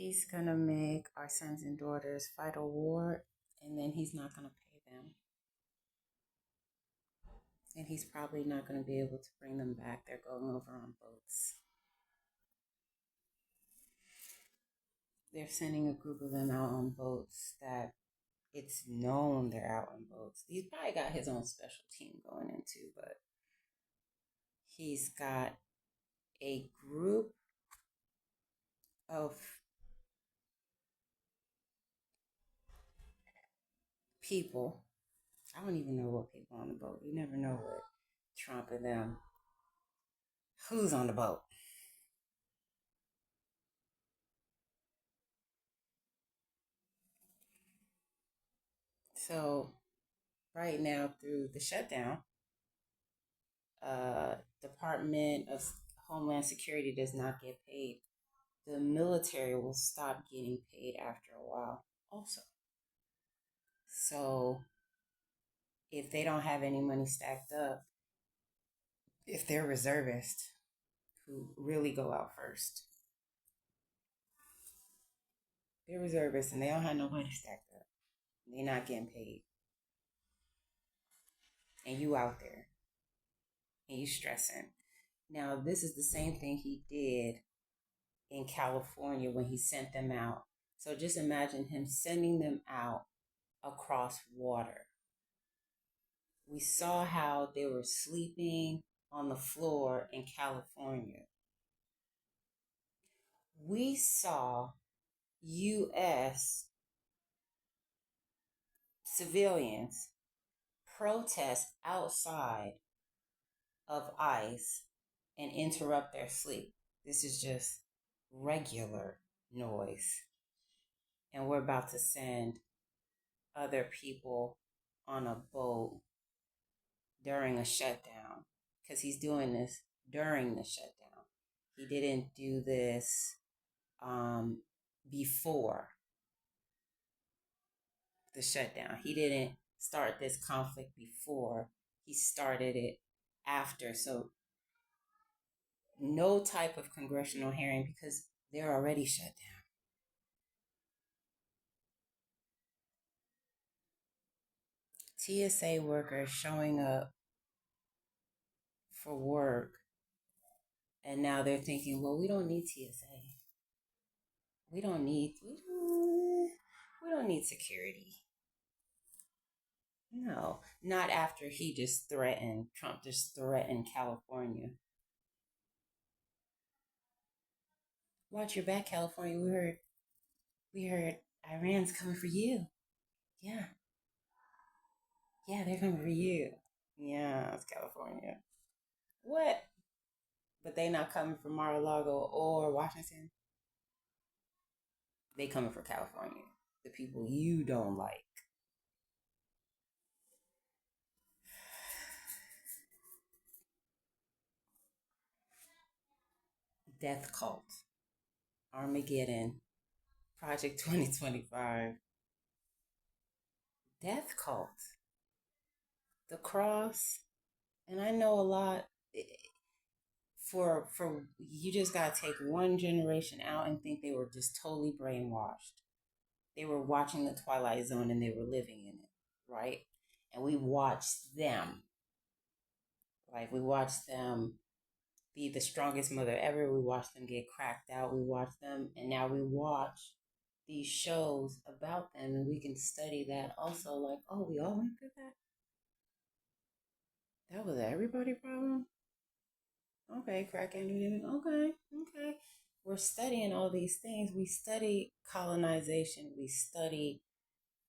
He's gonna make our sons and daughters fight a war, and then he's not gonna pay them. And he's probably not gonna be able to bring them back. They're going over on boats. They're sending a group of them out on boats that it's known they're out on boats. He's probably got his own special team going into, but he's got a group of people. I don't even know what people on the boat. You never know what Trump and them. Who's on the boat? So right now through the shutdown, Department of Homeland Security does not get paid. The military will stop getting paid after a while also. So if they don't have any money stacked up, if they're reservists who really go out first, they're reservists and they don't have no money stacked up, they're not getting paid. And you out there and you stressing. Now, this is the same thing he did in California when he sent them out. So just imagine him sending them out across water. We saw how they were sleeping on the floor in California. We saw U.S. civilians protest outside of ICE and interrupt their sleep. This is just regular noise. And we're about to send other people on a boat during a shutdown because he's doing this during the shutdown. He didn't do this before the shutdown. He didn't start this conflict before. He started it after. So no type of congressional hearing because they're already shut down. TSA workers showing up for work, and now they're thinking, well, we don't need TSA. We don't need security. No, not after Trump just threatened California. Watch your back, California. We heard Iran's coming for you. Yeah. Yeah, they're coming for you. Yeah, it's California. What? But they not coming for Mar-a-Lago or Washington. They coming for California. The people you don't like. Death Cult. Armageddon. Project 2025. Death Cult. The cross. And I know a lot for you just gotta take one generation out and think they were just totally brainwashed. They were watching the Twilight Zone and they were living in it, right? And we watched them. Like we watched them be the strongest mother ever. We watched them get cracked out. We watched them, and now we watch these shows about them, and we can study that also. Like, oh, we all went through that. That was everybody problem. Okay, crack epidemic. Okay, okay. We're studying all these things. We study colonization. We study,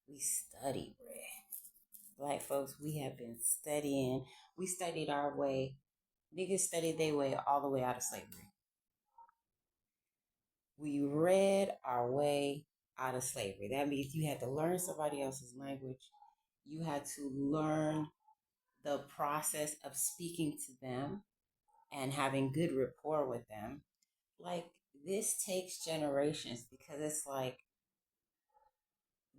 bruh. Black folks, we have been studying. We studied our way. Niggas studied their way all the way out of slavery. We read our way out of slavery. That means you had to learn somebody else's language. You had to learn the process of speaking to them and having good rapport with them. Like, this takes generations because it's like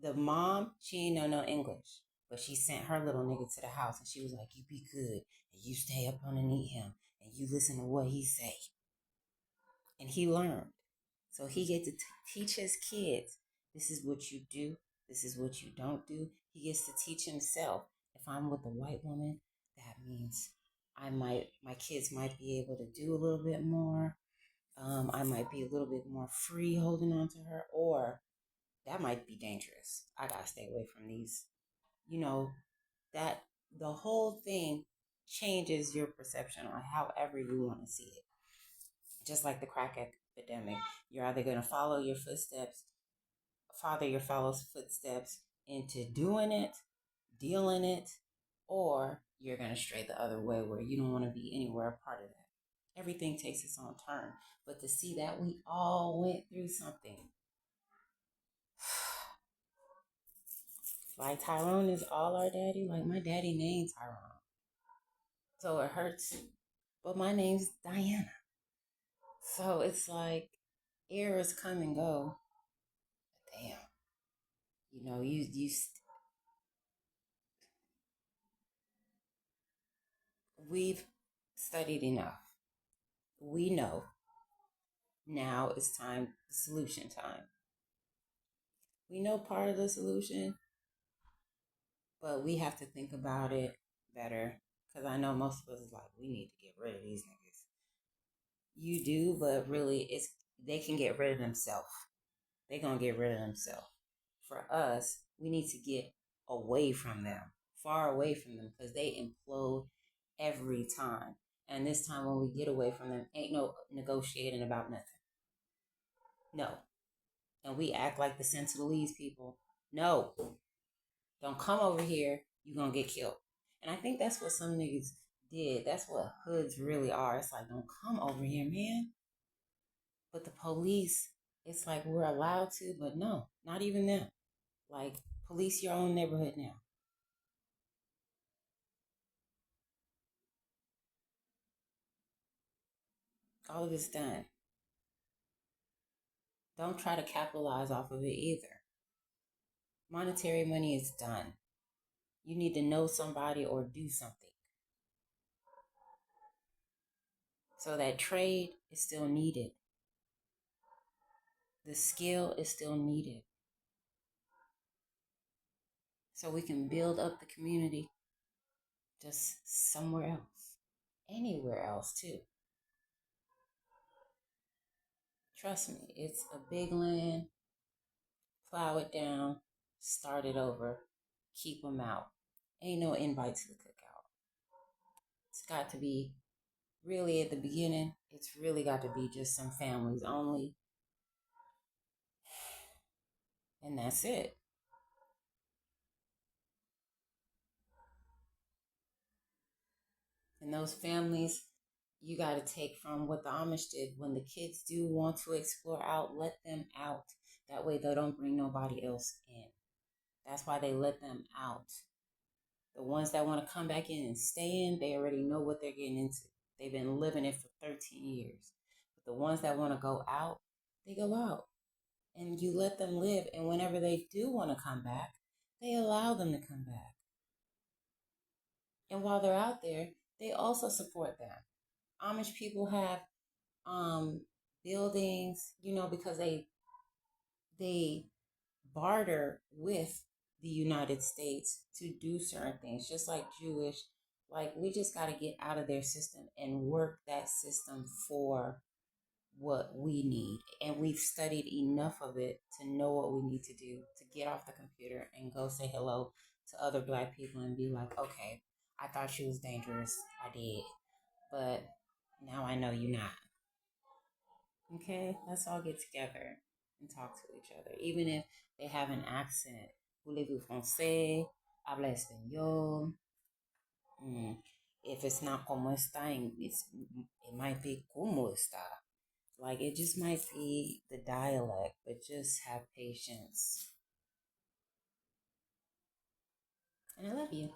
the mom, she ain't know no English, but she sent her little nigga to the house and she was like, you be good and you stay up underneath him and you listen to what he say. And he learned. So he gets to teach his kids, this is what you do, this is what you don't do. He gets to teach himself. If I'm with a white woman, that means my kids might be able to do a little bit more. I might be a little bit more free holding on to her, or that might be dangerous. I gotta stay away from these. You know, that the whole thing changes your perception on however you want to see it. Just like the crack epidemic, you're either going to follow your followers' footsteps into doing it, dealing it, or you're going to stray the other way where you don't want to be anywhere a part of that. Everything takes its own turn. But to see that we all went through something. Like Tyrone is all our daddy. Like my daddy named Tyrone. So it hurts. But my name's Diana. So it's like eras come and go. Damn. We've studied enough. We know now it's time, solution time. We know part of the solution, but we have to think about it better. Because I know most of us is like, we need to get rid of these niggas. You do, but really, they can get rid of themselves. They gonna get rid of themselves. For us, we need to get away from them, far away from them, because they implode every time. And this time, when we get away from them, ain't no negotiating about nothing. No. And we act like the Sentinelese people. No. Don't come over here. You're going to get killed. And I think that's what some niggas did. That's what hoods really are. It's like, don't come over here, man. But the police, it's like we're allowed to, but no, not even them. Like, police your own neighborhood now. All of it's done. Don't try to capitalize off of it either. Monetary money is done. You need to know somebody or do something. So that trade is still needed. The skill is still needed. So we can build up the community just somewhere else. Anywhere else, too. Trust me, it's a big land. Plow it down, start it over, keep them out. Ain't no invite to the cookout. It's got to be, really at the beginning, it's really got to be just some families only. And that's it. And those families, you got to take from what the Amish did. When the kids do want to explore out, let them out. That way they don't bring nobody else in. That's why they let them out. The ones that want to come back in and stay in, they already know what they're getting into. They've been living it for 13 years. But the ones that want to go out, they go out. And you let them live. And whenever they do want to come back, they allow them to come back. And while they're out there, they also support them. Amish people have buildings, because they barter with the United States to do certain things, just like Jewish. Like, we just got to get out of their system and work that system for what we need. And we've studied enough of it to know what we need to do to get off the computer and go say hello to other Black people and be like, okay, I thought she was dangerous. I did. But now I know you're not. Okay, let's all get together and talk to each other, even if they have an accent. Voulez-vous français? Habla español? If it's not como está, it might be como está. Like, it just might be the dialect, but just have patience. And I love you.